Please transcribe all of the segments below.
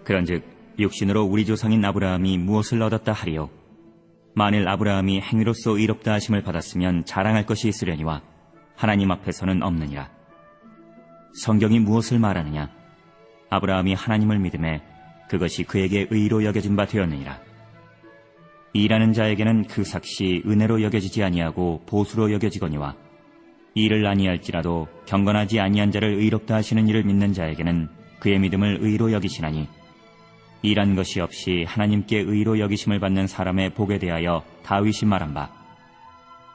그런즉 육신으로 우리 조상인 아브라함이 무엇을 얻었다 하리요? 만일 아브라함이 행위로서 의롭다 하심을 받았으면 자랑할 것이 있으려니와 하나님 앞에서는 없느니라. 성경이 무엇을 말하느냐? 아브라함이 하나님을 믿음에 그것이 그에게 의로 여겨진 바 되었느니라. 일하는 자에게는 그 삭시 은혜로 여겨지지 아니하고 보수로 여겨지거니와 일을 아니할지라도 경건하지 아니한 자를 의롭다 하시는 이를 믿는 자에게는 그의 믿음을 의로 여기시나니, 일한 것이 없이 하나님께 의로 여기심을 받는 사람의 복에 대하여 다윗이 말한 바,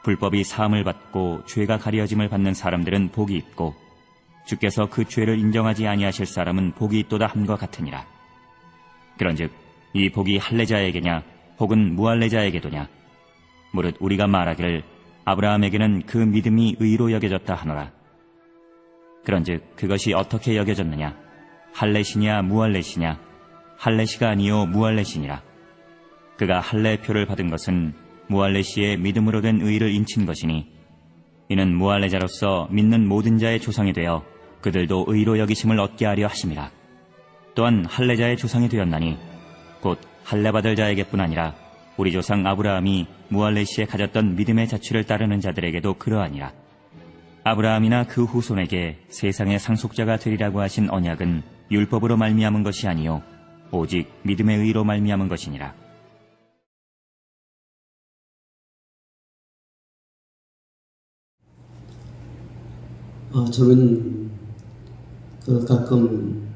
불법이 사함을 받고 죄가 가려짐을 받는 사람들은 복이 있고 주께서 그 죄를 인정하지 아니하실 사람은 복이 있도다 함과 같으니라. 그런즉 이 복이 할례자에게냐 혹은 무할례자에게도냐? 무릇 우리가 말하기를 아브라함에게는 그 믿음이 의로 여겨졌다 하노라. 그런즉 그것이 어떻게 여겨졌느냐? 할례시냐 무할례시냐? 할례시가 아니요 무할례시니라. 그가 할례표를 받은 것은 무할례시의 믿음으로 된 의를 인친 것이니, 이는 무할례자로서 믿는 모든 자의 조상이 되어 그들도 의로 여기심을 얻게 하려 하심이라. 또한 할례자의 조상이 되었나니 곧 할례받을 자에게뿐 아니라 우리 조상 아브라함이 무할례시에 가졌던 믿음의 자취를 따르는 자들에게도 그러하니라. 아브라함이나 그 후손에게 세상의 상속자가 되리라고 하신 언약은 율법으로 말미암은 것이 아니요 오직 믿음의 의로 말미암은 것이니라. 저는 가끔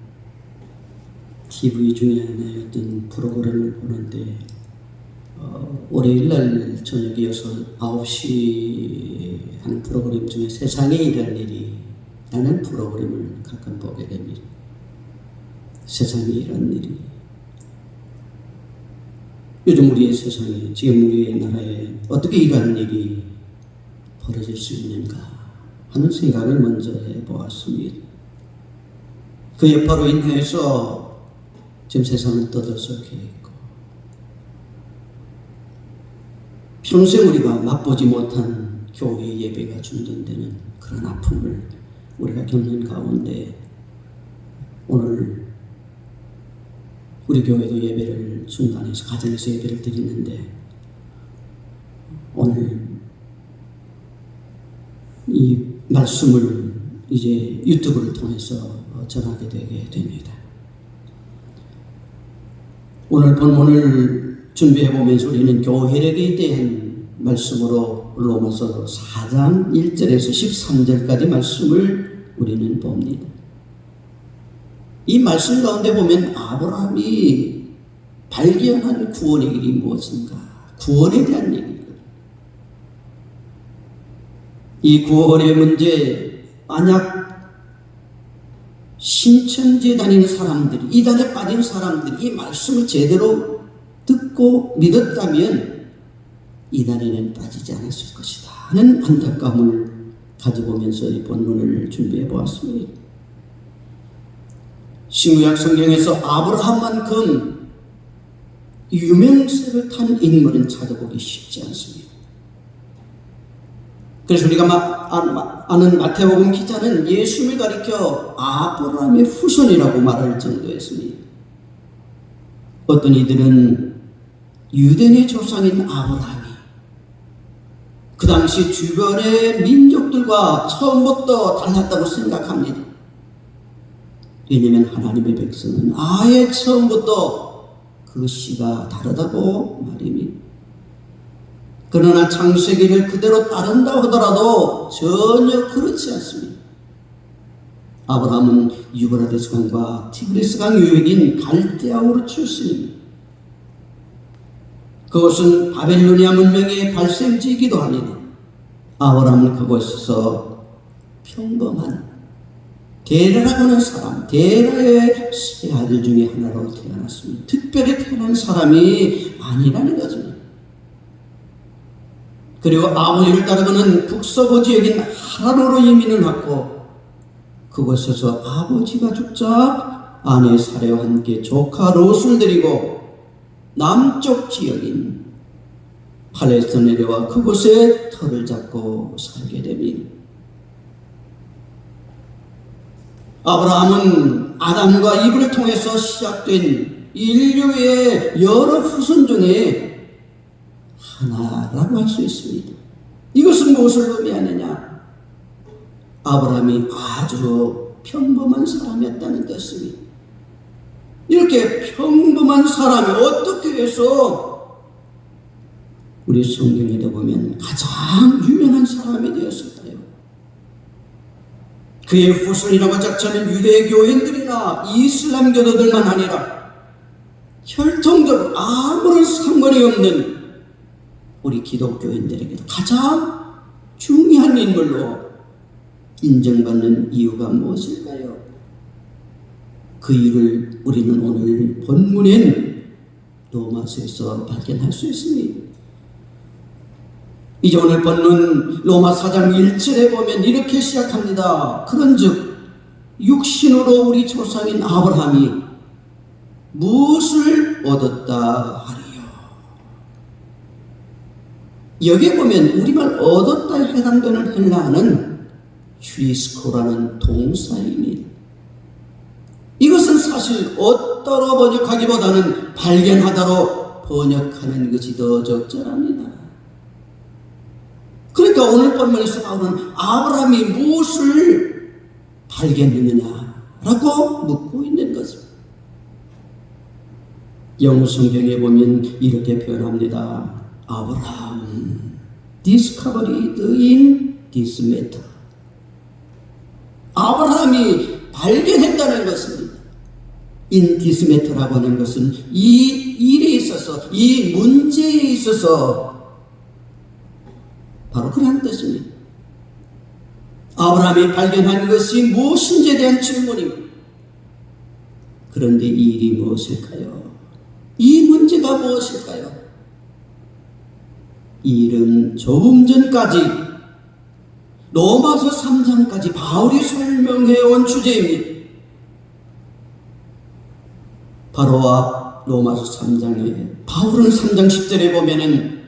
TV 중에 어떤 프로그램을 보는데, 월요일날 저녁이어서 9시 하는 프로그램 중에 세상에 일할 일이 라는 프로그램을 가끔 보게 됩니다. 세상에 일한 일이, 요즘 우리의 세상에, 지금 우리의 나라에 어떻게 이러한 일이 벌어질 수 있는가 하는 생각을 먼저 해보았습니다. 그 여파로 인해서 지금 세상은 떠들썩해 있고, 평생 우리가 맛보지 못한 교회 예배가 중단되는 그런 아픔을 우리가 겪는 가운데, 오늘 우리 교회도 예배를 중단해서 가정에서 예배를 드리는데, 오늘 이 말씀을 이제 유튜브를 통해서 전하게 되게 됩니다. 오늘 본문을 준비해보면서 우리는 교회력에 대한 말씀으로 로마서 4장 1절에서 13절까지 말씀을 우리는 봅니다. 이 말씀 가운데 보면 아브라함이 발견한 구원의 길이 무엇인가? 구원에 대한 얘기거든요. 이 구원의 문제, 만약 신천지에 다니는 사람들이, 이단에 빠진 사람들이 이 말씀을 제대로 듣고 믿었다면 이단에는 빠지지 않았을 것이다 하는 안타까움을 가져보면서 이 본문을 준비해 보았습니다. 신구약 성경에서 아브라함만큼 유명세를 탄 인물은 찾아보기 쉽지 않습니다. 그래서 우리가 아는 마태복음 기자는 예수를 가리켜 아브라함의 후손이라고 말할 정도였습니다. 어떤 이들은 유대인의 조상인 아브라함이 그 당시 주변의 민족들과 처음부터 달랐다고 생각합니다. 왜냐하면 하나님의 백성은 아예 처음부터 그 씨가 다르다고 말입니다. 그러나 창세기를 그대로 따른다 하더라도 전혀 그렇지 않습니다. 아브라함은 유브라데스 강과 티그리스 강 유역인 갈대아우르 출신입니다. 그것은 바벨로니아 문명의 발생지이기도 합니다. 아브라함은 그곳에서 평범한 데라라고 하는 사람, 데라의 세 아들 중에 하나로 태어났습니다. 특별히 태어난 사람이 아니라는 것입니다. 그리고 아버지를 따르고는 북서부 지역인 하란으로 이민을 하고, 그곳에서 아버지가 죽자 아내 사레와 함께 조카 롯을 데리고 남쪽 지역인 팔레스타인 내려와 그곳에 터를 잡고 살게 됩니다. 아브라함은 아담과 이브를 통해서 시작된 인류의 여러 후손 중에 하나라고 할 수 있습니다. 이것은 무엇을 의미하느냐? 아브라함이 아주 평범한 사람이었다는 뜻입니다. 이렇게 평범한 사람이 어떻게 해서 우리 성경에도 보면 가장 유명한 사람이 되었을까요? 그의 후손이라고 자처하는 유대교인들이나 이슬람교도들만 아니라 혈통적으로 아무런 상관이 없는 우리 기독교인들에게도 가장 중요한 인물로 인정받는 이유가 무엇일까요? 그 이유를 우리는 오늘 본문인 로마서에서 발견할 수 있습니다. 이제 오늘 본문 로마 4장 1절에 보면 이렇게 시작합니다. 그런즉 육신으로 우리 조상인 아브라함이 무엇을 얻었다 하리요. 여기에 보면 우리말 얻었다에 해당되는 헬라어는 휴리스코라는 동사입니다. 이것은 사실 얻다로 번역하기보다는 발견하다로 번역하는 것이 더 적절합니다. 그러니까 오늘 본문에서 바울은 아브라함이 무엇을 발견했느냐라고 묻고 있는 것입니다. 영어 성경에 보면 이렇게 표현합니다. 아브라함 discovered in this matter. 아브라함이 발견했다는 것입니다. in this matter라고 하는 것은 이 일에 있어서, 이 문제에 있어서 바로 그런 뜻입니다. 아브라함이 발견한 것이 무엇인지에 대한 질문입니다. 그런데 이 일이 무엇일까요? 이 문제가 무엇일까요? 이 일은 조금 전까지 로마서 3장까지 바울이 설명해온 주제입니다. 바로 로마서 3장에 바울은 3장 10절에 보면은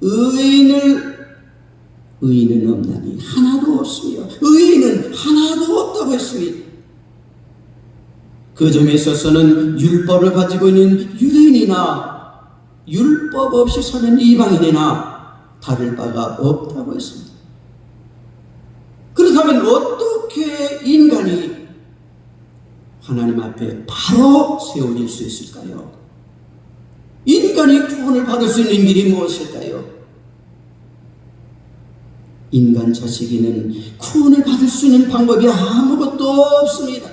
의인은 없나니 하나도 없으며 의인은 하나도 없다고 했습니다. 그 점에 있어서는 율법을 가지고 있는 유대인이나 율법 없이 사는 이방인이나 다를 바가 없다고 했습니다. 그렇다면 어떻게 인간이 하나님 앞에 바로 세워질 수 있을까요? 인간이 구원을 받을 수 있는 길이 무엇일까요? 인간 자식에는 구원을 받을 수 있는 방법이 아무것도 없습니다.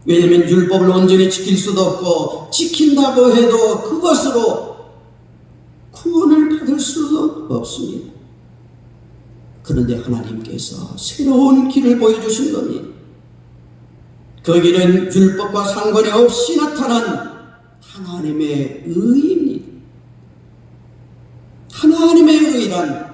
왜냐하면 율법을 온전히 지킬 수도 없고 지킨다고 해도 그것으로 구원을 받을 수도 없습니다. 그런데 하나님께서 새로운 길을 보여주신 겁니다. 그 길은 율법과 상관이 없이 나타난 하나님의 의입니다. 하나님의 의란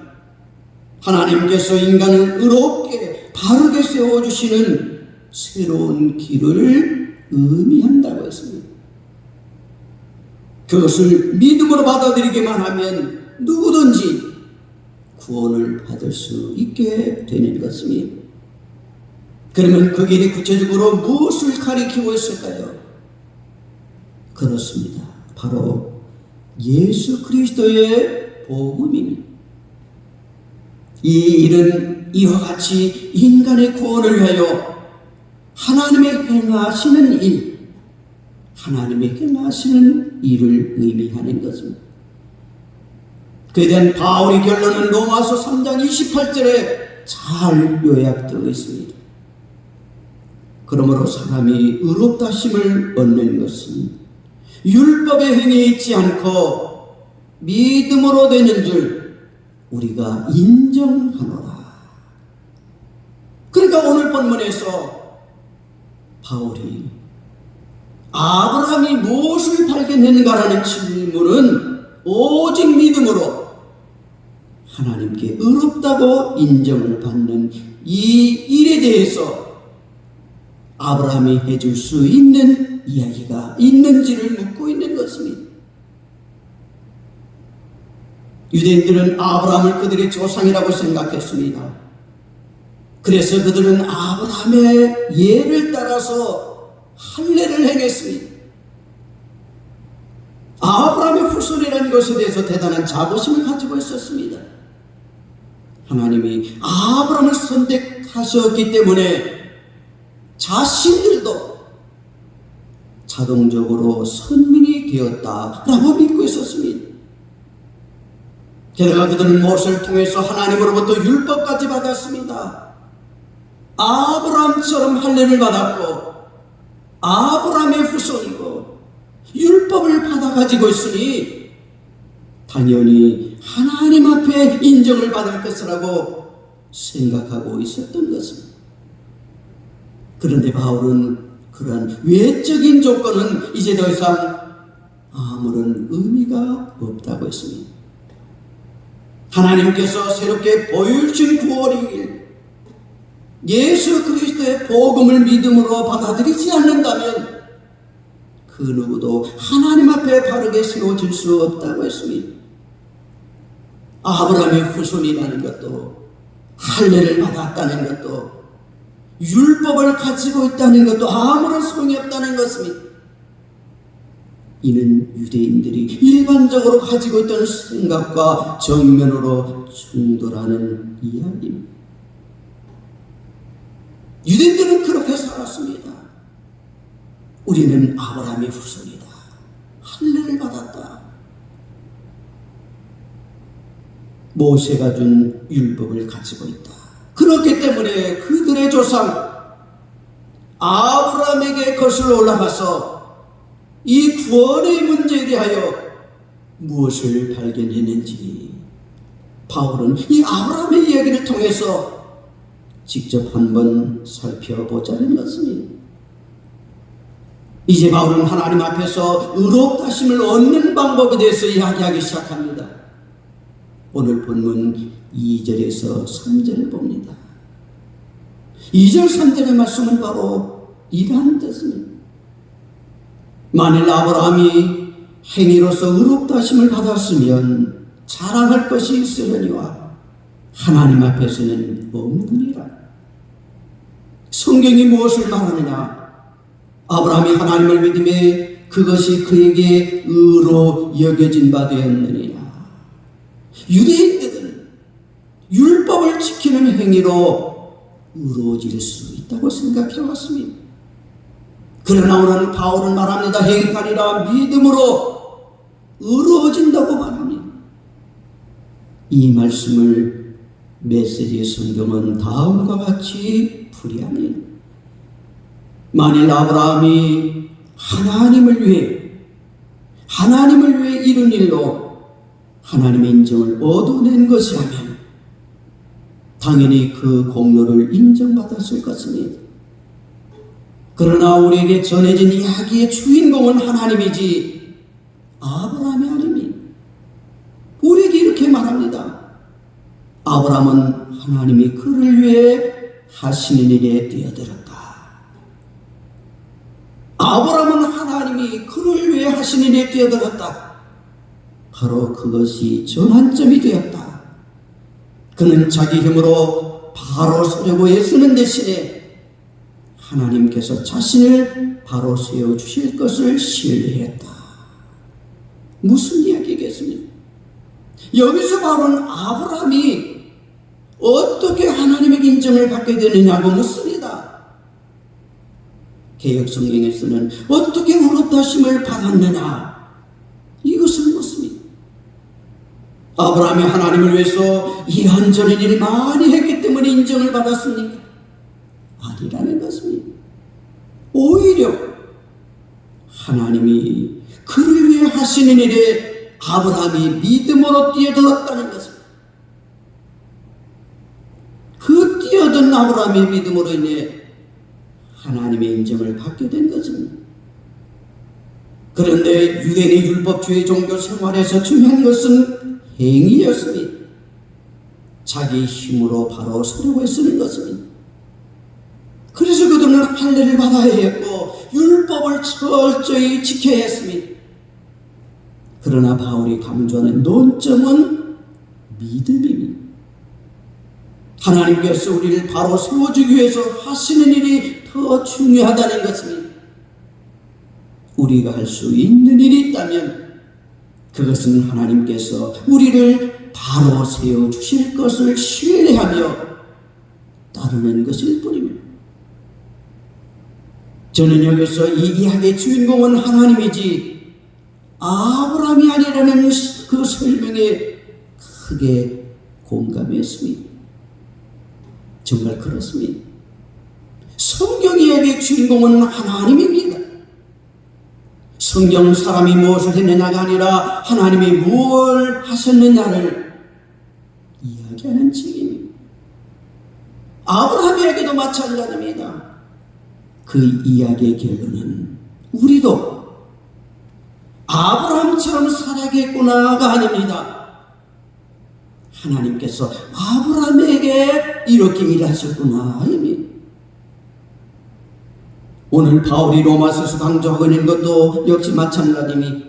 하나님께서 인간을 의롭게 바르게 세워주시는 새로운 길을 의미한다고 했습니다. 그것을 믿음으로 받아들이기만 하면 누구든지 구원을 받을 수 있게 되는 것입니다. 그러면 그 길이 구체적으로 무엇을 가리키고 있을까요? 그렇습니다. 바로 예수 그리스도의 복음입니다. 이 일은 이와 같이 인간의 구원을 위하여 하나님의 행하시는 일, 하나님의 행하시는 일을 의미하는 것입니다. 그에 대한 바울의 결론은 로마서 3장 28절에 잘 요약되어 있습니다. 그러므로 사람이 의롭다 하심을 얻는 것은 율법의 행위에 있지 않고 믿음으로 되는 줄 우리가 인정하노라. 그러니까 오늘 본문에서 바울이 아브라함이 무엇을 발견했는가라는 질문은 오직 믿음으로 하나님께 의롭다고 인정을 받는 이 일에 대해서 아브라함이 해줄 수 있는 이야기가 있는지를 묻고 있는 것입니다. 유대인들은 아브라함을 그들의 조상이라고 생각했습니다. 그래서 그들은 아브라함의 예를 따라서 할례를 행했습니다. 아브라함의 후손이라는 것에 대해서 대단한 자부심을 가지고 있었습니다. 하나님이 아브라함을 선택하셨기 때문에 자신들도 자동적으로 선민이 되었다라고 믿고 있었습니다. 게다가 그들은 모세를 통해서 하나님으로부터 율법까지 받았습니다. 아브라함처럼 할례를 받았고 아브라함의 후손이고 율법을 받아가지고 있으니 당연히 하나님 앞에 인정을 받을 것이라고 생각하고 있었던 것입니다. 그런데 바울은 그러한 외적인 조건은 이제 더 이상 아무런 의미가 없다고 했습니다. 하나님께서 새롭게 보여주신 구원의 길, 예수 그리스도의 복음을 믿음으로 받아들이지 않는다면 그 누구도 하나님 앞에 바르게 세워질 수 없다고 했습니다. 아브라함의 후손이라는 것도, 할례를 받았다는 것도, 율법을 가지고 있다는 것도 아무런 소용이 없다는 것입니다. 이는 유대인들이 일반적으로 가지고 있던 생각과 정면으로 충돌하는 이야기입니다. 유대인들은 그렇게 살았습니다. 우리는 아브라함의 후손이다. 할례를 받았다. 모세가 준 율법을 가지고 있다. 그렇기 때문에 그들의 조상 아브라함에게 거슬러 올라가서 이 구원의 문제에 대하여 무엇을 발견했는지 바울은 이 아브라함의 이야기를 통해서 직접 한번 살펴보자는 것입니다. 이제 바울은 하나님 앞에서 의롭다심을 얻는 방법에 대해서 이야기하기 시작합니다. 오늘 본문 2절에서 3절을 봅니다. 2절 3절의 말씀은 바로 이러한 뜻입니다. 만일 아브라함이 행위로서 의롭다심을 받았으면 자랑할 것이 있으려니와 하나님 앞에서는 없느니라. 성경이 무엇을 말하느냐? 아브라함이 하나님을 믿음에 그것이 그에게 의로 여겨진 바 되었느니라. 유대인들은 율법을 지키는 행위로 의로워질 수 있다고 생각해왔습니다. 그러나 오늘 바울은 말합니다. 행위가 아니라 믿음으로 의로워진다고 말합니다. 이 말씀을 메시지 성경은 다음과 같이 풀이합니다. 만일 아브라함이 하나님을 위해 이룬 일로 하나님의 인정을 얻어낸 것이라면 당연히 그 공로를 인정받았을 것입니다. 그러나 우리에게 전해진 이야기의 주인공은 하나님이지 아브라함이 아닙니다. 우리에게 이렇게 말합니다. 아브라함은 하나님이 그를 위해 하시는 일에 뛰어들었다. 아브라함은 하나님이 그를 위해 하시는 일에 뛰어들었다. 바로 그것이 전환점이 되었다. 그는 자기 힘으로 바로 서려고 애쓰는 대신에 하나님께서 자신을 바로 세워주실 것을 신뢰했다. 무슨 이야기겠습니까? 여기서 바로는 아브라함이 어떻게 하나님의 인정을 받게 되느냐고 묻습니다. 개역성경에서는 어떻게 의롭다심을 받았느냐 이것을 묻습니다. 아브라함이 하나님을 위해서 이런저런 일을 많이 했기 때문에 인정을 받았습니까? 아니라는 것입니다. 오히려 하나님이 그를 위해 하시는 일에 아브라함이 믿음으로 뛰어들었다는 것입니다. 그 뛰어든 아브라함의 믿음으로 인해 하나님의 인정을 받게 된 것입니다. 그런데 유대인의 율법주의 종교 생활에서 중요한 것은 행위였습니다. 자기 힘으로 바로 서려고 애쓰는 것입니다. 그래서 그들은 할례를 받아야 했고 율법을 철저히 지켜야 했습니다. 그러나 바울이 강조하는 논점은 믿음입니다. 하나님께서 우리를 바로 세워주기 위해서 하시는 일이 더 중요하다는 것입니다. 우리가 할 수 있는 일이 있다면 그것은 하나님께서 우리를 바로 세워주실 것을 신뢰하며 따르는 것일 뿐입니다. 저는 여기서 이 이야기의 주인공은 하나님이지 아브라함이 아니라는 그 설명에 크게 공감했습니다. 정말 그렇습니다. 성경 이야기의 주인공은 하나님입니다. 성경은 사람이 무엇을 했느냐가 아니라 하나님이 무엇을 하셨느냐를 이야기하는 책입니다. 아브라함에게도 마찬가지입니다. 그 이야기의 결론은 우리도 아브라함처럼 살아야겠구나가 아닙니다. 하나님께서 아브라함에게 이렇게 일하셨구나 입니다. 오늘 바울이 로마서에서 강조하고 있는 것도 역시 마찬가지입니다.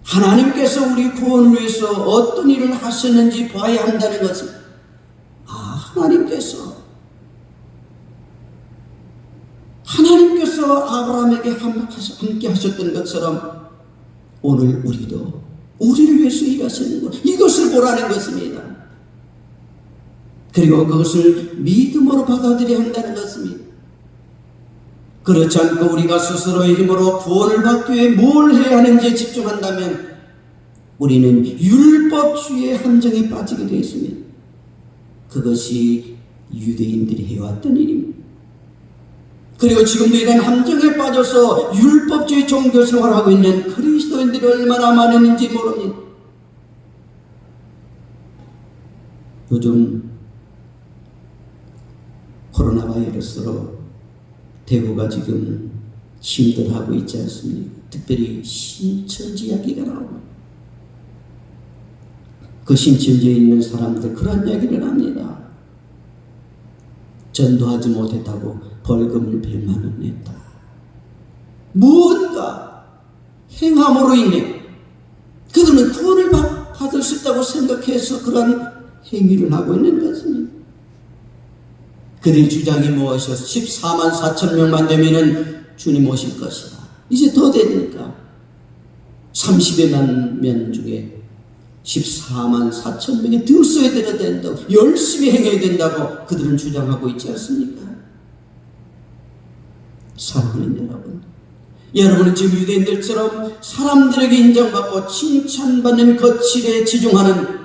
하나님께서 우리 구원을 위해서 어떤 일을 하셨는지 봐야 한다는 것은 하나님께서 아브라함에게 함께 하셨던 것처럼 오늘 우리도 우리를 위해서 일하시는 것, 이것을 보라는 것입니다. 그리고 그것을 믿음으로 받아들여야 한다는 것입니다. 그렇지 않고 우리가 스스로의 힘으로 구원을 받기 위해 뭘 해야 하는지에 집중한다면 우리는 율법주의의 함정에 빠지게 되어 있습니다. 그것이 유대인들이 해왔던 일입니다. 그리고 지금도 이런 함정에 빠져서 율법주의 종교 생활을 하고 있는 그리스도인들이 얼마나 많은지 모릅니다. 요즘 코로나 바이러스로 대구가 지금 힘들어하고 있지 않습니까? 특별히 신천지 이야기가 나옵니다. 그 신천지에 있는 사람들 그런 이야기를 합니다. 전도하지 못했다고 벌금을 100만 원 냈다. 무언가 행함으로 인해 그들은 구원을 받을 수 있다고 생각해서 그런 행위를 하고 있는 것입니다. 그들의 주장이 무엇이어서 14만 4천 명만 되면은 주님 오실 것이다. 이제 더 되니까 30여만 명 중에 14만 4천 명이 들어서야 된다고 열심히 행해야 된다고 그들은 주장하고 있지 않습니까? 사랑하는 여러분은 지금 유대인들처럼 사람들에게 인정받고 칭찬받는 거칠에 치중하는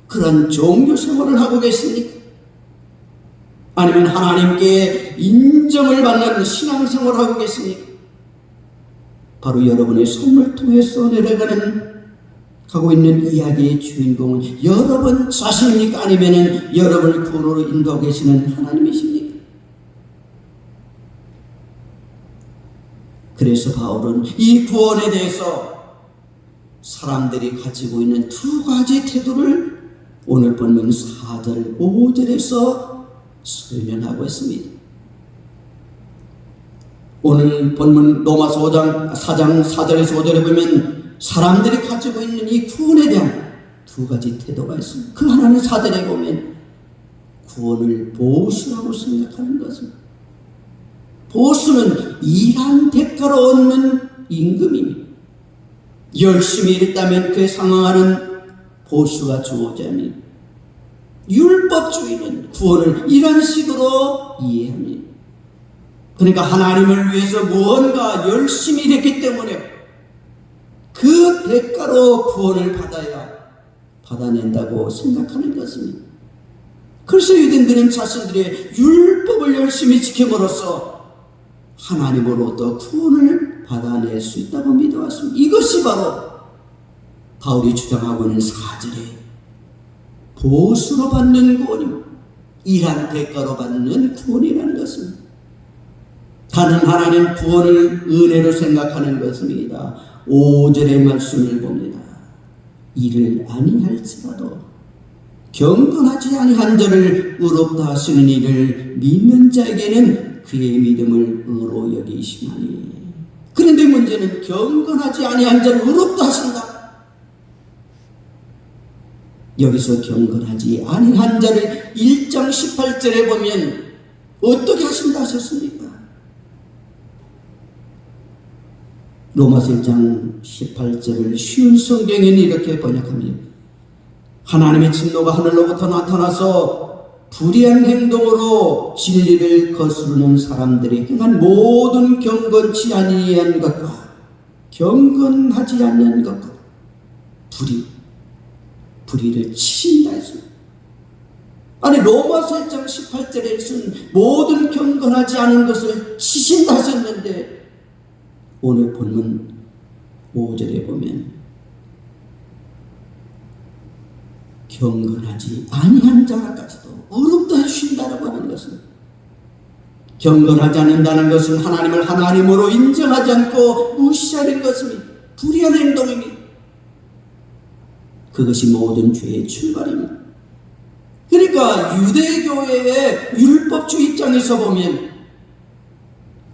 그런 종교 생활을 하고 계십니까? 아니면 하나님께 인정을 받는 신앙생활을 하고 계십니까? 바로 여러분의 삶을 통해서 가고 있는 이야기의 주인공은 여러분 자신입니까? 아니면 여러분을 구원으로 인도하고 계시는 하나님이십니까? 그래서 바울은 이 구원에 대해서 사람들이 가지고 있는 두 가지 태도를 오늘 본문 4절, 5절에서 설명하고 있습니다. 오늘 본문 로마서 4장 4절에서 5절에 보면 사람들이 가지고 있는 이 구원에 대한 두 가지 태도가 있습니다. 그 하나는 4절에 보면 구원을 보수라고 생각하는 것입니다. 보수는 일한 대가로 얻는 임금입니다. 열심히 일했다면 그에 상응하는 보수가 주어져야 합니다. 율법주의는 구원을 이런 식으로 이해합니다. 그러니까 하나님을 위해서 무언가 열심히 일했기 때문에 그 대가로 구원을 받아낸다고 생각하는 것입니다. 그래서 유대인들은 자신들의 율법을 열심히 지킴으로써 하나님으로부터 구원을 받아낼 수 있다고 믿어왔습니다. 이것이 바로 바울이 주장하고 있는 4절의 보수로 받는 구원입니다. 일한 대가로 받는 구원이라는 것입니다. 다른 하나님 구원을 은혜로 생각하는 것입니다. 5절의 말씀을 봅니다. 이를 아니할지라도 경건하지 아니한 자를 의롭다 하시는 이를 믿는 자에게는 그의 믿음을 의로 여기시나니. 그런데 문제는 경건하지 아니한 자를 의롭다 하신다. 여기서 경건하지 아니한 자를 1장 18절에 보면 어떻게 하신다 하셨습니까? 로마서 1장 18절을 쉬운 성경에는 이렇게 번역합니다. 하나님의 진노가 하늘로부터 나타나서 불의한 행동으로 진리를 거스르는 사람들이 행한 모든 경건치 아니한 것과 경건하지 않는 것과 불의를 치신다 했습니다. 아니 로마서 1장 18절에 쓴 모든 경건하지 않은 것을 치신다 하셨는데 오늘 본문 5절에 보면 경건하지 아니한 자까지도 어렵다 해주신다라고 하는 것은, 경건하지 않는다는 것은 하나님을 하나님으로 인정하지 않고 무시하는 것이니 불의한 행동이니 그것이 모든 죄의 출발입니다. 그러니까 유대교회의 율법주 입장에서 보면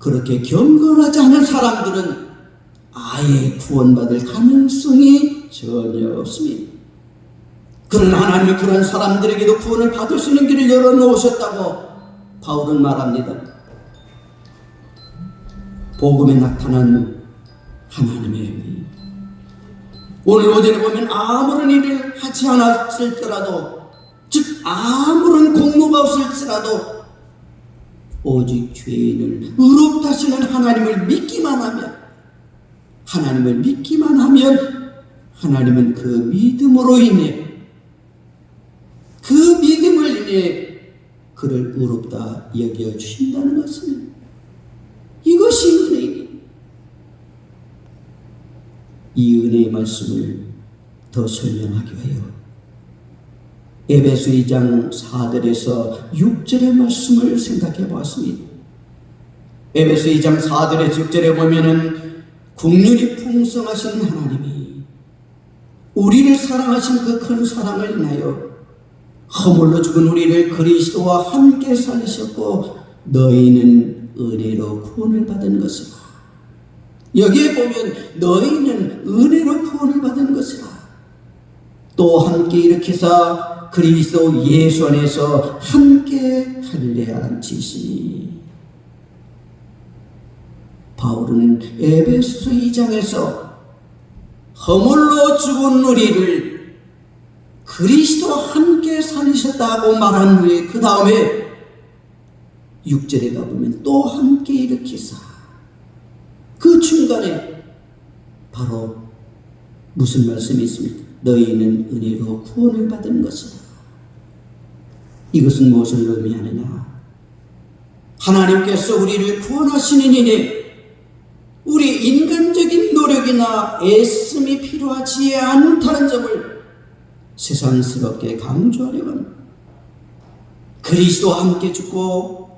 그렇게 경건하지 않은 사람들은 아예 구원받을 가능성이 전혀 없습니다. 그러나 하나님은 그런 사람들에게도 구원을 받을 수 있는 길을 열어놓으셨다고 바울은 말합니다. 복음에 나타난 하나님의 의. 오늘 오전에 보면 아무런 일을 하지 않았을지라도, 즉 아무런 공로가 없을지라도 오직 죄인을 의롭다 하시는 하나님을 믿기만 하면, 하나님은 그 믿음으로 인해, 그 믿음을 인해 그를 의롭다 여겨주신다는 것은, 이것이 은혜입니다. 이 은혜의 말씀을 더 설명하기 위하여 에베소 2장 4절에서 6절의 말씀을 생각해 보았습니다. 에베소 2장 4절에서 6절에 보면은 국률이 풍성하신 하나님이 우리를 사랑하신 그 큰 사랑을 인하여 허물로 죽은 우리를 그리스도와 함께 살리셨고 너희는 은혜로 구원을 받은 것이라. 여기에 보면 너희는 은혜로 구원을 받은 것이라. 또 함께 일으켜서 그리스도 예수 안에서 함께 할례 앉히시니. 바울은 에베소 2장에서 허물로 죽은 우리를 그리스도와 함께 살리셨다고 말한 후에 그 다음에 6절에 가보면 또 함께 일으키사, 그 중간에 바로 무슨 말씀이 있습니까? 너희는 은혜로 구원을 받은 것이다. 이것은 무엇을 의미하느냐? 하나님께서 우리를 구원하시는 이내 우리 인간적인 노력이나 애씀이 필요하지 않다는 점을 세상스럽게 강조하려고 합니다. 그리스도와 함께 죽고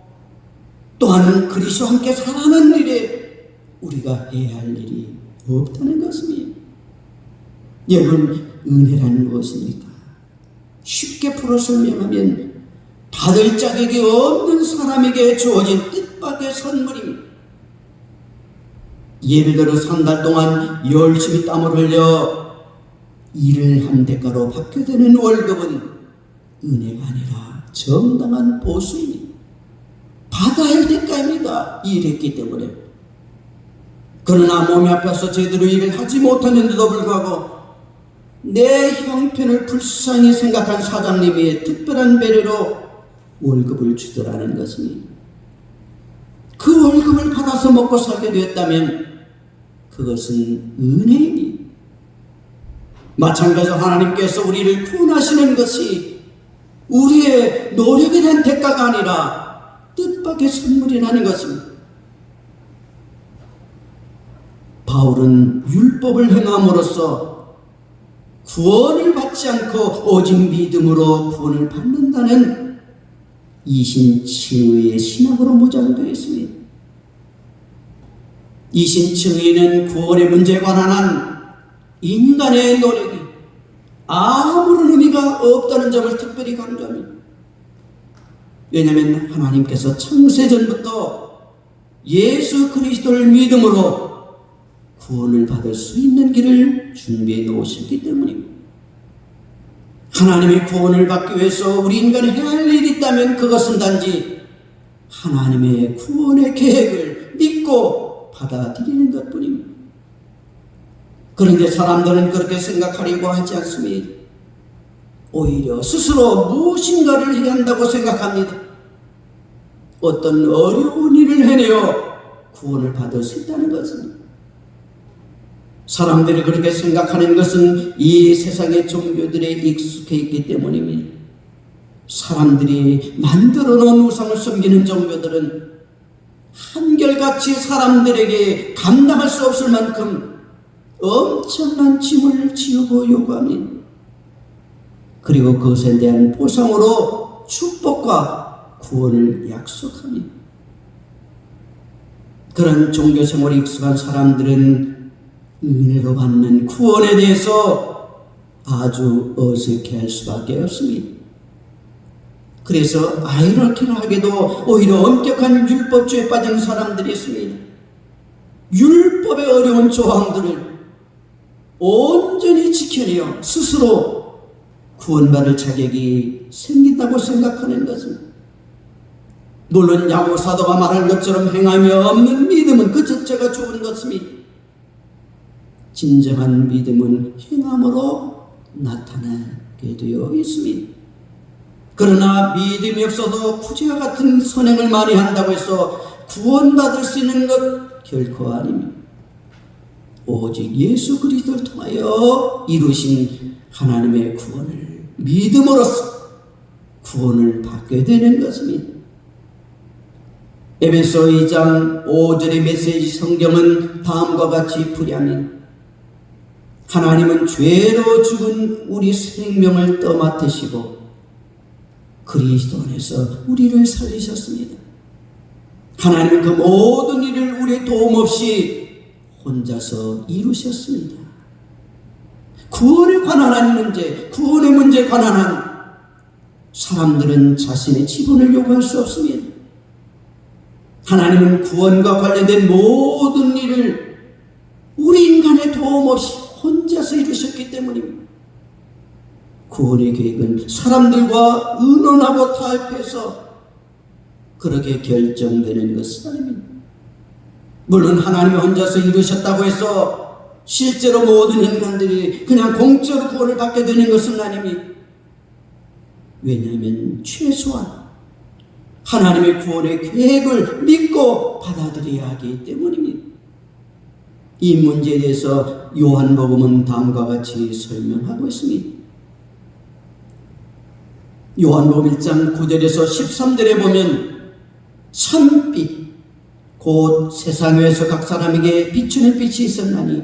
또한 그리스도와 함께 살아가는 일에 우리가 해야 할 일이 없다는 것입니다. 여러분, 은혜라는 무엇입니까? 쉽게 풀어 설명하면 받을 자격이 없는 사람에게 주어진 뜻밖의 선물입니다. 예를 들어 한 달 동안 열심히 땀을 흘려 일을 한 대가로 받게 되는 월급은 은혜가 아니라 정당한 보수입니다. 받아야 할 대가입니다. 일했기 때문에. 그러나 몸이 아파서 제대로 일을 하지 못하는데도 불구하고 내 형편을 불쌍히 생각한 사장님의 특별한 배려로 월급을 주더라는 것입니다. 그 월급을 받아서 먹고 살게 되었다면 그것은 은혜입니다. 마찬가지로 하나님께서 우리를 구원하시는 것이 우리의 노력에 대한 대가가 아니라 뜻밖의 선물이라는 것입니다. 바울은 율법을 행함으로써 구원을 받지 않고 오직 믿음으로 구원을 받는다는 이신칭의의 신학으로 무장되어 있습니다. 이신칭의는 구원의 문제에 관한 인간의 노력이 아무런 의미가 없다는 점을 특별히 강조합니다. 왜냐하면 하나님께서 창세전부터 예수 그리스도를 믿음으로 구원을 받을 수 있는 길을 준비해 놓으셨기 때문입니다. 하나님의 구원을 받기 위해서 우리 인간이 해야 할 일이 있다면 그것은 단지 하나님의 구원의 계획을 믿고 받아들이는 것뿐입니다. 그런데 사람들은 그렇게 생각하려고 하지 않습니다. 오히려 스스로 무엇인가를 해야 한다고 생각합니다. 어떤 어려운 일을 해내어 구원을 받을 수 있다는 것은, 사람들이 그렇게 생각하는 것은 이 세상의 종교들에 익숙해 있기 때문입니다. 사람들이 만들어 놓은 우상을 섬기는 종교들은 한결같이 사람들에게 감당할 수 없을 만큼 엄청난 짐을 지우고 요구합니다. 그리고 그것에 대한 보상으로 축복과 구원을 약속합니다. 그런 종교 생활에 익숙한 사람들은 은혜로 받는 구원에 대해서 아주 어색해할 수밖에 없습니다. 그래서 아이러니하게도 오히려 엄격한 율법주의에 빠진 사람들이 있습니다. 율법의 어려운 조항들을 온전히 지켜내어 스스로 구원받을 자격이 생긴다고 생각하는 것은, 물론 야고 사도가 말한 것처럼 행하며 없는 믿음은 그 자체가 좋은 것입니다. 진정한 믿음은 행함으로 나타나게 되어 있습니다. 그러나 믿음이 없어도 구제와 같은 선행을 많이 한다고 해서 구원받을 수 있는 것 결코 아닙니다. 오직 예수 그리스도를 통하여 이루신 하나님의 구원을 믿음으로써 구원을 받게 되는 것입니다. 에베소 2장 5절의 메시지 성경은 다음과 같이 풀이합니다. 하나님은 죄로 죽은 우리 생명을 떠맡으시고 그리스도 안에서 우리를 살리셨습니다. 하나님은 그 모든 일을 우리의 도움 없이 혼자서 이루셨습니다. 구원에 관한 문제, 구원의 문제에 관한 사람들은 자신의 지분을 요구할 수 없습니다. 하나님은 구원과 관련된 모든 일을 우리 인간의 도움 없이 혼자서 이루셨기 때문입니다. 구원의 계획은 사람들과 의논하고 타협해서 그렇게 결정되는 것은 아닙니다. 물론 하나님이 혼자서 이루셨다고 해서 실제로 모든 인간들이 그냥 공짜로 구원을 받게 되는 것은 아닙니다. 왜냐하면 최소한 하나님의 구원의 계획을 믿고 받아들여야 하기 때문입니다. 이 문제에 대해서 요한복음은 다음과 같이 설명하고 있습니다. 요한복음 1장 9절에서 13절에 보면 선빛 곧 세상 위에서 각 사람에게 비추는 빛이 있었나니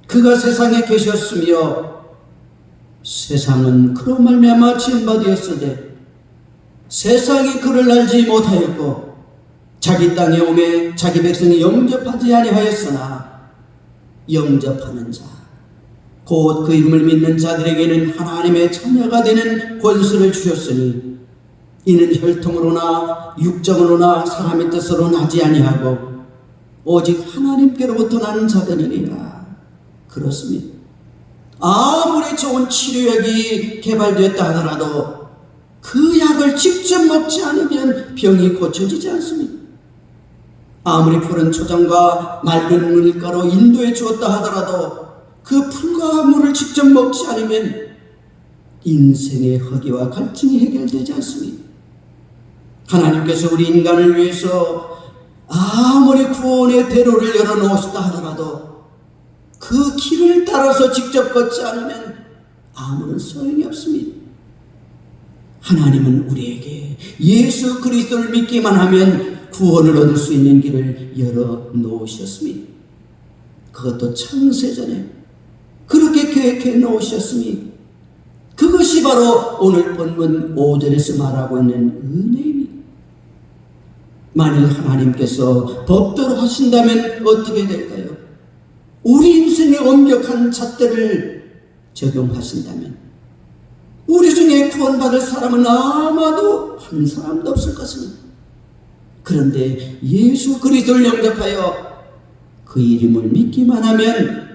그가 세상에 계셨으며 세상은 그로 말미암아 지음바 되었으되 세상이 그를 알지 못하였고 자기 땅에 오매 자기 백성이 영접하지 아니하였으나 영접하는 자 곧 그 이름을 믿는 자들에게는 하나님의 자녀가 되는 권세를 주셨으니 이는 혈통으로나 육정으로나 사람의 뜻으로 나지 아니하고 오직 하나님께로부터 나는 자들이니라. 그렇습니다. 아무리 좋은 치료약이 개발되었다 하더라도 그 약을 직접 먹지 않으면 병이 고쳐지지 않습니다. 아무리 푸른 초장과 맑은 밀가루 인도해 주었다 하더라도 그 풀과 물을 직접 먹지 않으면 인생의 허기와 갈증이 해결되지 않습니다. 하나님께서 우리 인간을 위해서 아무리 구원의 대로를 열어놓으셨다 하더라도 그 길을 따라서 직접 걷지 않으면 아무런 소용이 없습니다. 하나님은 우리에게 예수 그리스도를 믿기만 하면 구원을 얻을 수 있는 길을 열어놓으셨습니다. 그것도 창세전에 그렇게 계획해 놓으셨습니다. 그것이 바로 오늘 본문 5절에서 말하고 있는 은혜입니다. 만일 하나님께서 법대로 하신다면 어떻게 될까요? 우리 인생의 엄격한 잣대를 적용하신다면 우리 중에 구원받을 사람은 아마도 한 사람도 없을 것입니다. 그런데 예수 그리스도를 영접하여 그 이름을 믿기만 하면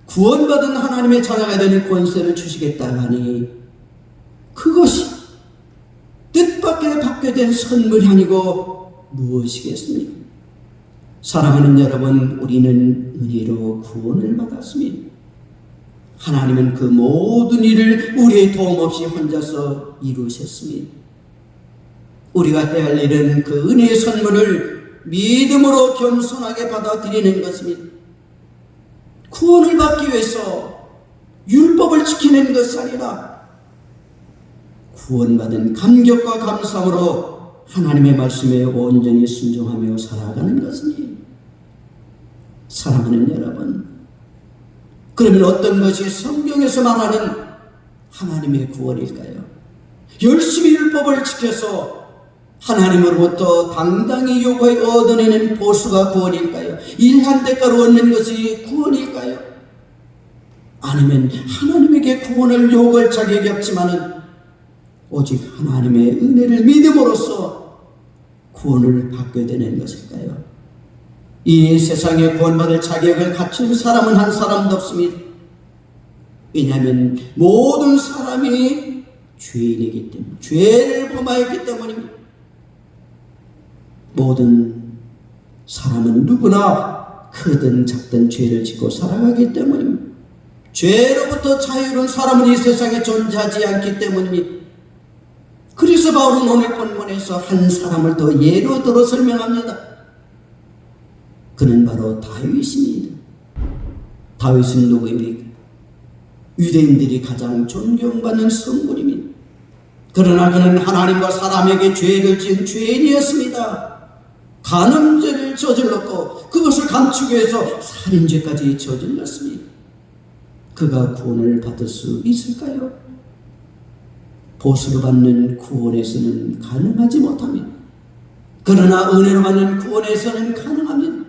구원받은 하나님의 자녀가 되는 권세를 주시겠다 하니 그것이 뜻밖의 받게 된 선물이 아니고 무엇이겠습니까? 사랑하는 여러분, 우리는 은혜로 구원을 받았습니다. 하나님은 그 모든 일을 우리의 도움 없이 혼자서 이루셨습니다. 우리가 해야 할 일은 그 은혜의 선물을 믿음으로 겸손하게 받아들이는 것입니다. 구원을 받기 위해서 율법을 지키는 것이 아니라 구원받은 감격과 감사함으로 하나님의 말씀에 온전히 순종하며 살아가는 것입니다. 사랑하는 여러분, 그러면 어떤 것이 성경에서 말하는 하나님의 구원일까요? 열심히 율법을 지켜서 하나님으로부터 당당히 요구하여 얻어내는 보수가 구원일까요? 일한 대가로 얻는 것이 구원일까요? 아니면 하나님에게 구원을 요구할 자격이 없지만은 오직 하나님의 은혜를 믿음으로써 구원을 받게 되는 것일까요? 이 세상에 구원받을 자격을 갖춘 사람은 한 사람도 없습니다. 왜냐하면 모든 사람이 죄인이기 때문에, 죄를 범하였기 때문입니다. 모든 사람은 누구나 크든 작든 죄를 짓고 살아가기 때문입니다. 죄로부터 자유로운 사람은 이 세상에 존재하지 않기 때문입니다. 그래서 바울은 오늘 본문에서 한 사람을 더 예로 들어 설명합니다. 그는 바로 다윗입니다. 다윗은 누구입니까? 유대인들이 가장 존경받는 성군입니다. 그러나 그는 하나님과 사람에게 죄를 지은 죄인이었습니다. 간음죄를 저질렀고 그것을 감추기 위해서 살인죄까지 저질렀습니다. 그가 구원을 받을 수 있을까요? 보수로 받는 구원에서는 가능하지 못합니다. 그러나 은혜로 받는 구원에서는 가능합니다.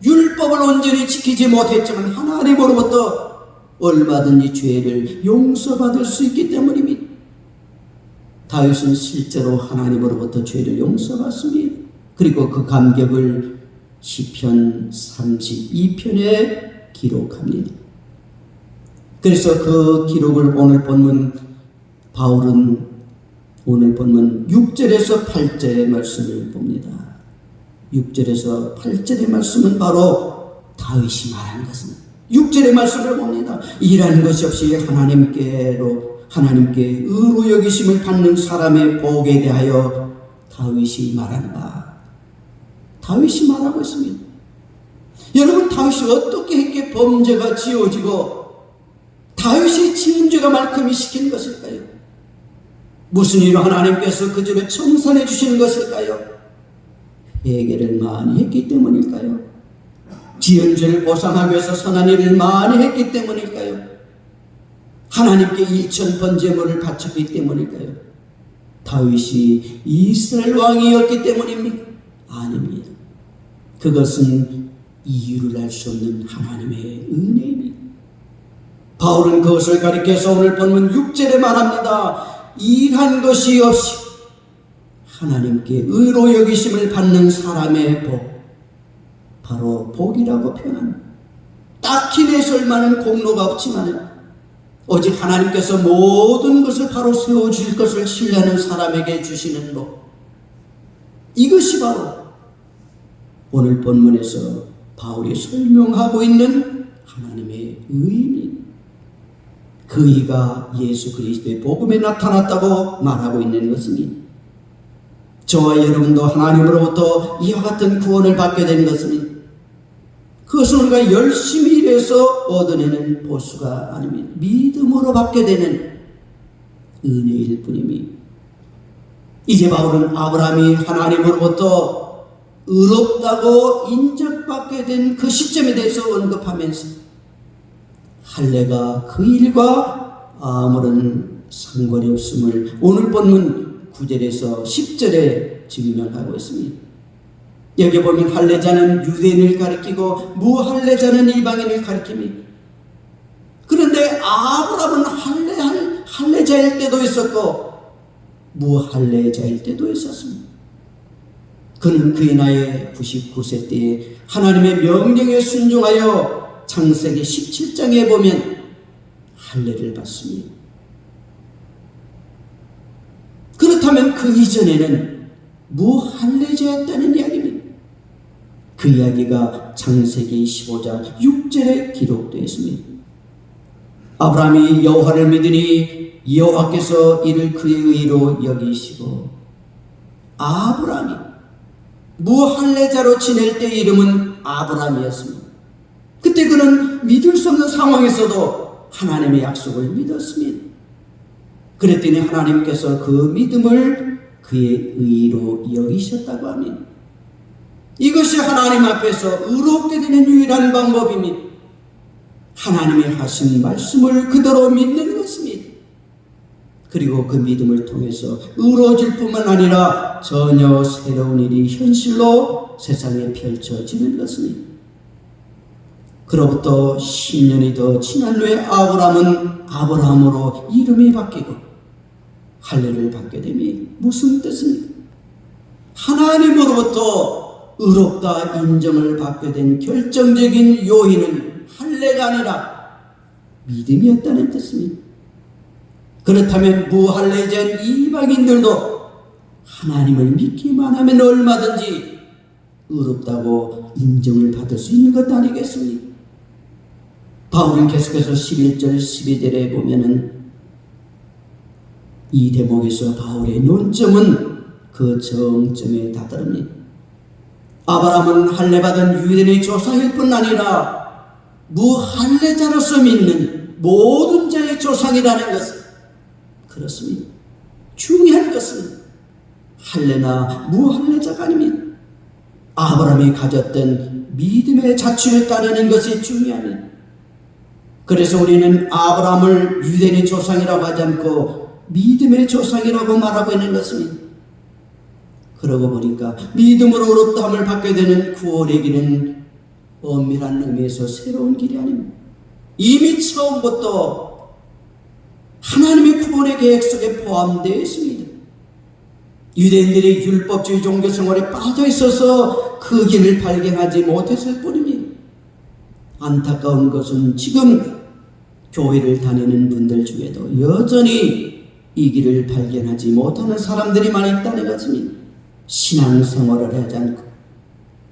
율법을 온전히 지키지 못했지만 하나님으로부터 얼마든지 죄를 용서받을 수 있기 때문입니다. 다윗은 실제로 하나님으로부터 죄를 용서받습니다. 그리고 그 감격을 시편 32편에 기록합니다. 그래서 그 기록을 오늘 본문 바울은 오늘 본문 6절에서 8절의 말씀을 봅니다. 6절에서 8절의 말씀은 바로 다윗이 말한 것입니다. 6절의 말씀을 봅니다. 일하는 것이 없이 하나님께 의로 여기심을 받는 사람의 복에 대하여 다윗이 말한다. 다윗이 말하고 있습니다. 여러분, 다윗이 어떻게 했기에 범죄가 지어지고 다윗이 지은 죄가 말끔히 시킨 것일까요? 무슨 일로 하나님께서 그 죄를 청산해 주시는 것일까요? 회개를 많이 했기 때문일까요? 지은 죄를 보상하기 위해서 선한 일을 많이 했기 때문일까요? 하나님께 일천 번제물을 바쳤기 때문일까요? 다윗이 이스라엘 왕이었기 때문입니까? 아닙니다. 그것은 이유를 알 수 없는 하나님의 은혜입니다. 바울은 그것을 가리켜서 오늘 본문 6절에 말합니다. 일한 것이 없이 하나님께 의로 여기심을 받는 사람의 복, 바로 복이라고 표현합니다. 딱히 내설 만한 공로가 없지만 오직 하나님께서 모든 것을 바로 세워주실 것을 신뢰하는 사람에게 주시는 복, 이것이 바로 오늘 본문에서 바울이 설명하고 있는 하나님의 의입니다. 그 의가 예수 그리스도의 복음에 나타났다고 말하고 있는 것입니다. 저와 여러분도 하나님으로부터 이와 같은 구원을 받게 된 것입니다. 그것은 우리가 열심히 일해서 얻어내는 보수가 아닙니다. 믿음으로 받게 되는 은혜일 뿐입니다. 이제 바울은 아브라함이 하나님으로부터 의롭다고 인정받게 된 그 시점에 대해서 언급하면서 할례가 그 일과 아무런 상관이 없음을 오늘 본문 9절에서 10절에 증명하고 있습니다. 여기 보면 할례자는 유대인을 가리키고 무할례자는 이방인을 가리킵니다. 그런데 아브라함은 할례자일 때도 있었고 무할례자일 때도 있었습니다. 그는 그의 나이 99세 때에 하나님의 명령에 순종하여 창세기 17장에 보면 할례를 받습니다. 그렇다면 그 이전에는 무할례자였다는 이야기입니다. 그 이야기가 창세기 15장 6절에 기록되어 있습니다. 아브라함이 여호와를 믿으니 여호와께서 이를 그의 의로 여기시고, 아브라함이 무할례자로 지낼 때 이름은 아브라함이었습니다. 그때 그는 믿을 수 없는 상황에서도 하나님의 약속을 믿었습니다. 그랬더니 하나님께서 그 믿음을 그의 의로 여기셨다고 합니다. 이것이 하나님 앞에서 의롭게 되는 유일한 방법입니다. 하나님의 하신 말씀을 그대로 믿는 것입니다. 그리고 그 믿음을 통해서 의로워질 뿐만 아니라 전혀 새로운 일이 현실로 세상에 펼쳐지는 것입니다. 그로부터 10년이 더 지난 후에 아브라함은 아브라함으로 이름이 바뀌고 할례를 받게 됨이 무슨 뜻입니까? 하나님으로부터 의롭다 인정을 받게 된 결정적인 요인은 할례가 아니라 믿음이었다는 뜻입니다. 그렇다면 무할례자인 이방인들도 하나님을 믿기만 하면 얼마든지 의롭다고 인정을 받을 수 있는 것 아니겠습니까? 바울은 계속해서 11절 12절에 보면은 이 대목에서 바울의 논점은 그 정점에 다다릅니다. 아브라함은 할례받은 유대인의 조상일 뿐 아니라 무할례자로서 믿는 모든 자의 조상이라는 것은 그렇습니다. 중요한 것은 할례나 무할례자가 아닙니다. 아브라함이 가졌던 믿음의 자취를 따르는 것이 중요합니다. 그래서 우리는 아브라함을 유대인의 조상이라고 하지 않고 믿음의 조상이라고 말하고 있는 것입니다. 그러고 보니까 믿음으로 의롭다함을 받게 되는 구원의 길은 엄밀한 의미에서 새로운 길이 아닙니다. 이미 처음부터 하나님의 구원의 계획 속에 포함되어 있습니다. 유대인들이 율법주의 종교 생활에 빠져 있어서 그 길을 발견하지 못했을 뿐입니다. 안타까운 것은 지금 교회를 다니는 분들 중에도 여전히 이 길을 발견하지 못하는 사람들이 많이 있다는 것입니다. 신앙생활을 하지 않고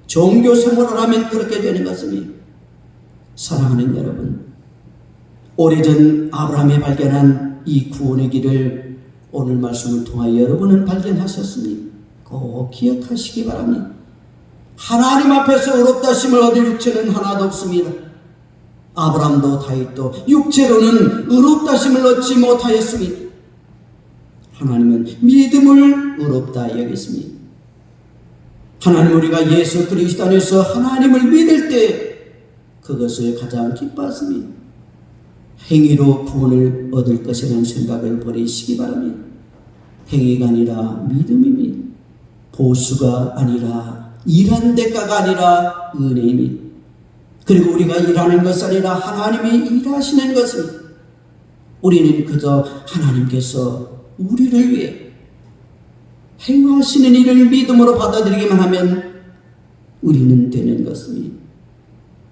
종교생활을 하면 그렇게 되는 것입니다. 사랑하는 여러분, 오래전 아브라함이 발견한 이 구원의 길을 오늘 말씀을 통하여 여러분은 발견하셨습니까? 꼭 기억하시기 바랍니다. 하나님 앞에서 의롭다 하심을 얻을 육체는 하나도 없습니다. 아브라함도 다윗도 육체로는 의롭다 하심을 얻지 못하였습니다. 하나님은 믿음을 의롭다 여겼습니다. 하나님, 우리가 예수 그리스도 안에서 하나님을 믿을 때 그것을 가장 기뻐하십니다. 행위로 구원을 얻을 것이라는 생각을 버리시기 바랍니다. 행위가 아니라 믿음입니다. 보수가 아니라 일한 대가가 아니라 은혜입니다. 그리고 우리가 일하는 것이 아니라 하나님이 일하시는 것입니다. 우리는 그저 하나님께서 우리를 위해 행하시는 일을 믿음으로 받아들이기만 하면 우리는 되는 것입니다.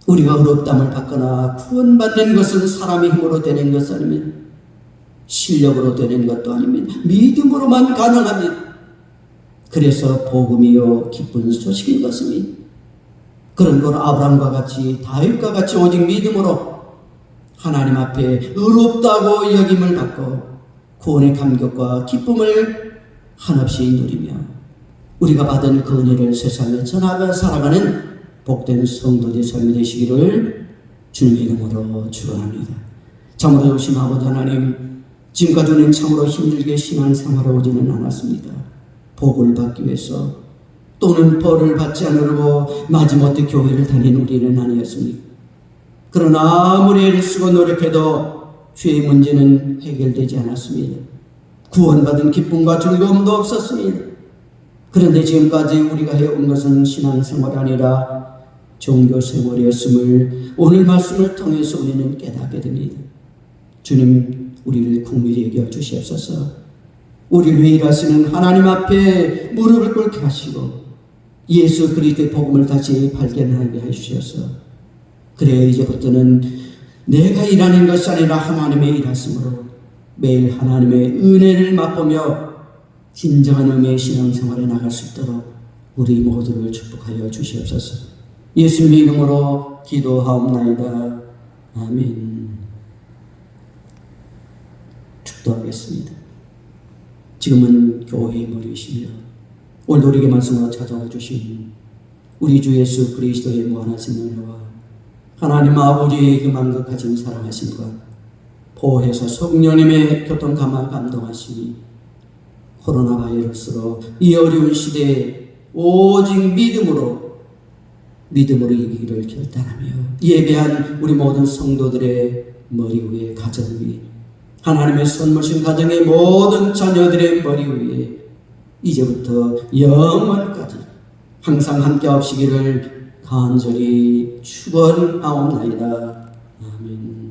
우리가 의롭다함을 받거나 구원받는 것은 사람의 힘으로 되는 것이 아닙니다. 실력으로 되는 것도 아닙니다. 믿음으로만 가능합니다. 그래서 복음이요 기쁜 소식인 것입니다. 그런 걸 아브라함과 같이 다윗과 같이 오직 믿음으로 하나님 앞에 의롭다고 여김을 받고 구원의 감격과 기쁨을 한없이 누리며 우리가 받은 그 은혜를 세상에 전하며 살아가는 복된 성도의 삶이 되시기를 주님의 이름으로 축원합니다. 참으로 좋으신 아버지 하나님, 지금까지 우리는 참으로 힘들게 신앙생활을 오지는 않았습니다. 복을 받기 위해서 또는 벌을 받지 않으려고 마지못해 교회를 다니는 우리는 아니었습니까? 그러나 아무리 애를 쓰고 노력해도 죄의 문제는 해결되지 않았습니다. 구원받은 기쁨과 즐거움도 없었습니다. 그런데 지금까지 우리가 해온 것은 신앙생활이 아니라 종교생활이었음을 오늘 말씀을 통해서 우리는 깨닫게 됩니다. 주님, 우리를 긍휼히 여겨 주시옵소서. 우리를 위해 일하시는 하나님 앞에 무릎을 꿇게 하시고 예수 그리스도의 복음을 다시 발견하게 해주셔서 그래야 이제부터는 내가 일하는 것이 아니라 하나님의 일하심으로 매일 하나님의 은혜를 맛보며 진정한 의미의 신앙생활에 나갈 수 있도록 우리 모두를 축복하여 주시옵소서. 예수님 이름으로 기도하옵나이다. 아멘. 축도하겠습니다. 지금은 교회의 머리이시며 오늘 우리에게 말씀으로 찾아와 주신 우리 주 예수 그리스도의 무한하신 은혜와 하나님 아버지의 그 만극하신 사랑하심과 보혜사 성령님의 교통감화 감동하심이 코로나 바이러스로 이 어려운 시대에 오직 믿음으로 이기기를 결단하며 예배한 우리 모든 성도들의 머리 위에 가정 위에 하나님의 선물신 가정의 모든 자녀들의 머리 위에 이제부터 영원까지 항상 함께 하시기를 간절히 축원하옵나이다. 아멘.